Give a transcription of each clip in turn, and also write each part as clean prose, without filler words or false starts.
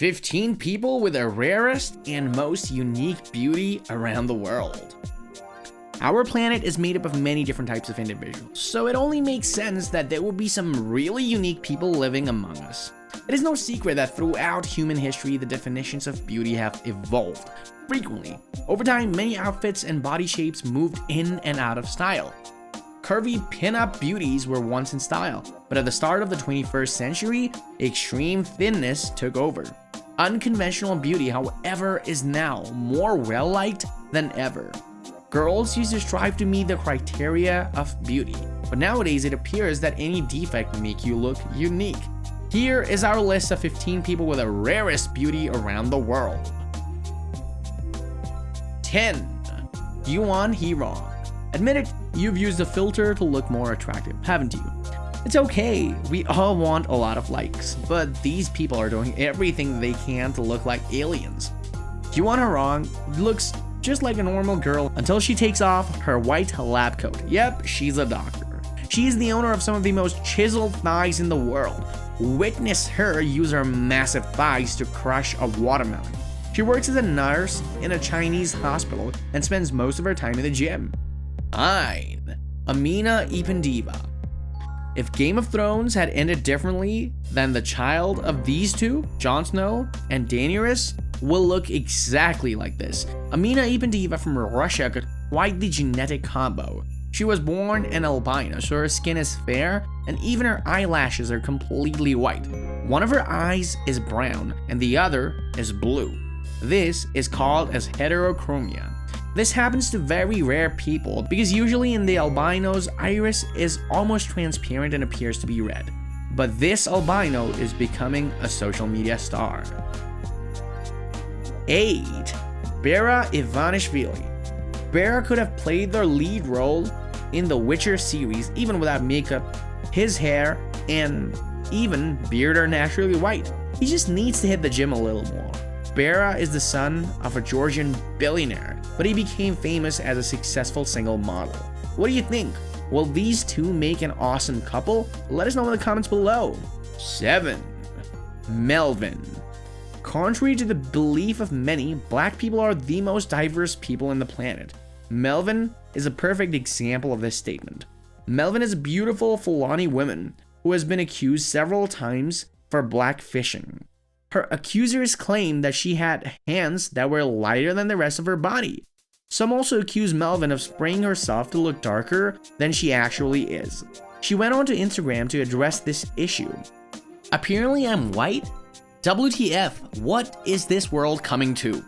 15 people with the rarest and most unique beauty around the world. Our planet is made up of many different types of individuals, so it only makes sense that there will be some really unique people living among us. It is no secret that throughout human history, the definitions of beauty have evolved frequently. Over time, many outfits and body shapes moved in and out of style. Curvy pin-up beauties were once in style, but at the start of the 21st century, extreme thinness took over. Unconventional beauty, however, is now more well-liked than ever. Girls used to strive to meet the criteria of beauty, but nowadays it appears that any defect make you look unique. Here is our list of 15 people with the rarest beauty around the world. 10. Yuan Hirong. Admit it, you've used a filter to look more attractive, haven't you? It's okay, we all want a lot of likes, but these people are doing everything they can to look like aliens. Yuan Hirong looks just like a normal girl until she takes off her white lab coat. Yep, she's a doctor. She is the owner of some of the most chiseled thighs in the world. Witness her use her massive thighs to crush a watermelon. She works as a nurse in a Chinese hospital and spends most of her time in the gym. 9. Amina Ipendiva. If Game of Thrones had ended differently, then the child of these two, Jon Snow and Daenerys, will look exactly like this. Amina Ipendiva from Russia got quite the genetic combo. She was born an albino, so her skin is fair, and even her eyelashes are completely white. One of her eyes is brown, and the other is blue. This is called as heterochromia. This happens to very rare people because usually in the albino's iris is almost transparent and appears to be red. But this albino is becoming a social media star. 8. Vera Ivanishvili. Vera could have played the lead role in the Witcher series even without makeup. His hair and even beard are naturally white. He just needs to hit the gym a little more. Vera is the son of a Georgian billionaire, but he became famous as a successful single model. What do you think? Will these two make an awesome couple? Let us know in the comments below. 7. Melvin. Contrary to the belief of many, black people are the most diverse people on the planet. Melvin is a perfect example of this statement. Melvin is a beautiful Fulani woman who has been accused several times for blackfishing. Her accusers claim that she had hands that were lighter than the rest of her body. Some also accuse Melvin of spraying herself to look darker than she actually is. She went on to Instagram to address this issue. Apparently I'm white? WTF, what is this world coming to?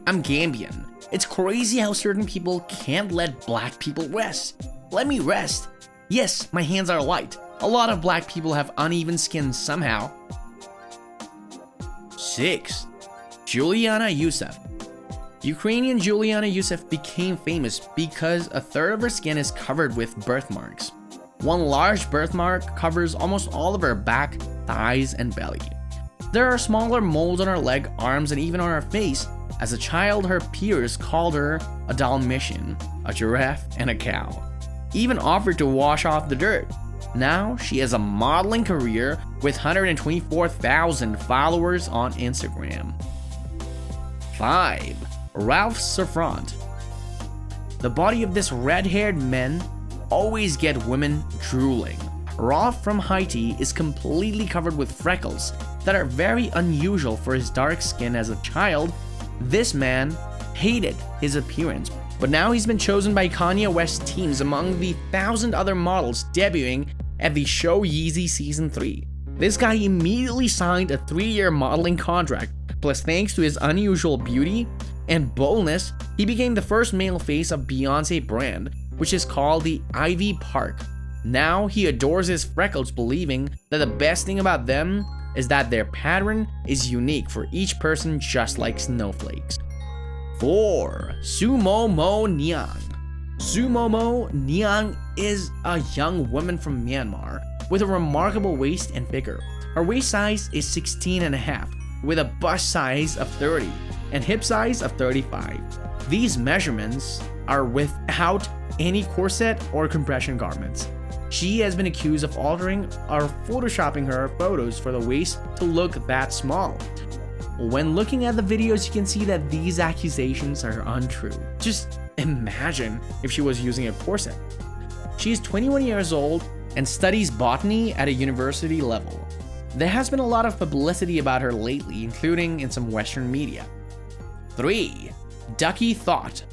I'm Gambian. It's crazy how certain people can't let black people rest. Let me rest. Yes, my hands are light. A lot of black people have uneven skin somehow. 6. Juliana Youssef. Ukrainian Juliana Youssef became famous because a third of her skin is covered with birthmarks. One large birthmark covers almost all of her back, thighs, and belly. There are smaller moles on her leg, arms, and even on her face. As a child, her peers called her a Dalmatian, a giraffe, and a cow. Even offered to wash off the dirt. Now, she has a modeling career with 124,000 followers on Instagram. 5. Ralph Serfront. The body of this red-haired man always get women drooling. Ralph from Haiti is completely covered with freckles that are very unusual for his dark skin. As a child, this man hated his appearance, but now he's been chosen by Kanye West's teams among the 1,000 other models debuting at the show Yeezy Season 3. This guy immediately signed a 3-year modeling contract, plus thanks to his unusual beauty and boldness, he became the first male face of Beyonce brand, which is called the Ivy Park. Now he adores his freckles, believing that the best thing about them is that their pattern is unique for each person, just like snowflakes. 4. Sumomo Neon. Sumomo Neon is a young woman from Myanmar with a remarkable waist and figure. Her waist size is 16.5, with a bust size of 30 and hip size of 35. These measurements are without any corset or compression garments. She has been accused of altering or photoshopping her photos for the waist to look that small. When looking at the videos, you can see that these accusations are untrue. Just imagine if she was using a corset. She is 21 years old and studies botany at a university level. There has been a lot of publicity about her lately, including in some Western media. 3. Ducky Thought.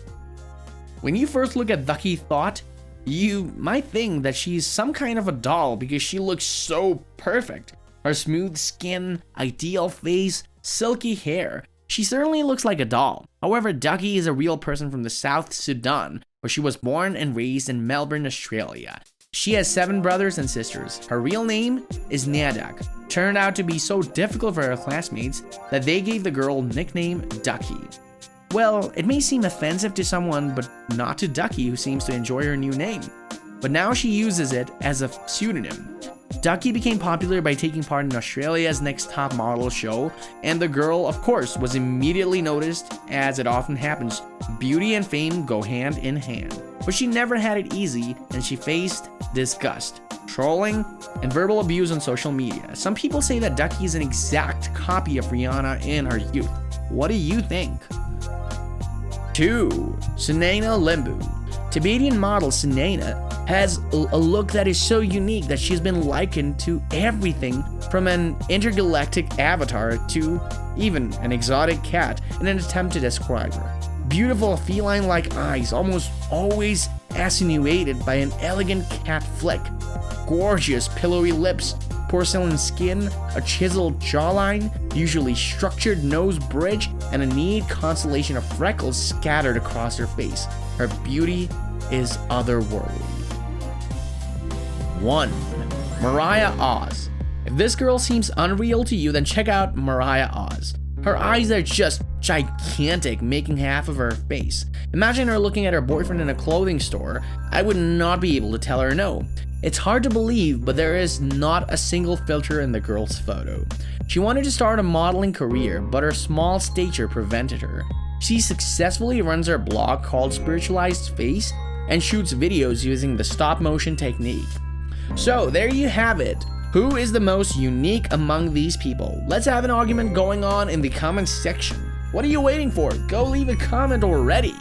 When you first look at Ducky Thought, you might think that she's some kind of a doll because she looks so perfect. Her smooth skin, ideal face, silky hair. She certainly looks like a doll. However, Ducky is a real person from the South Sudan, where she was born and raised in Melbourne, Australia. She has 7 brothers and sisters. Her real name is Nadak. Turned out to be so difficult for her classmates that they gave the girl nickname Ducky. Well, it may seem offensive to someone, but not to Ducky, who seems to enjoy her new name. But now she uses it as a pseudonym. Ducky became popular by taking part in Australia's Next Top Model show, and the girl, of course, was immediately noticed. As it often happens, beauty and fame go hand in hand. But she never had it easy, and she faced disgust, trolling, and verbal abuse on social media. Some people say that Ducky is an exact copy of Rihanna in her youth. What do you think? 2. Senana Lembu. Tibetan model Senana has a look that is so unique that she's been likened to everything from an intergalactic avatar to even an exotic cat in an attempt to describe her. Beautiful feline-like eyes, almost always attenuated by an elegant cat flick. Gorgeous pillowy lips, porcelain skin, a chiseled jawline, usually structured nose bridge, and a neat constellation of freckles scattered across her face. Her beauty is otherworldly. 1. Mariah Oz. If this girl seems unreal to you, then check out Mariah Oz. Her eyes are just gigantic, making half of her face. Imagine her looking at her boyfriend in a clothing store. I would not be able to tell her no. It's hard to believe, but there is not a single filter in the girl's photo. She wanted to start a modeling career, but her small stature prevented her. She successfully runs her blog called Spiritualized Face and shoots videos using the stop motion technique. So there you have it. Who is the most unique among these people? Let's have an argument going on in the comments section. What are you waiting for? Go leave a comment already.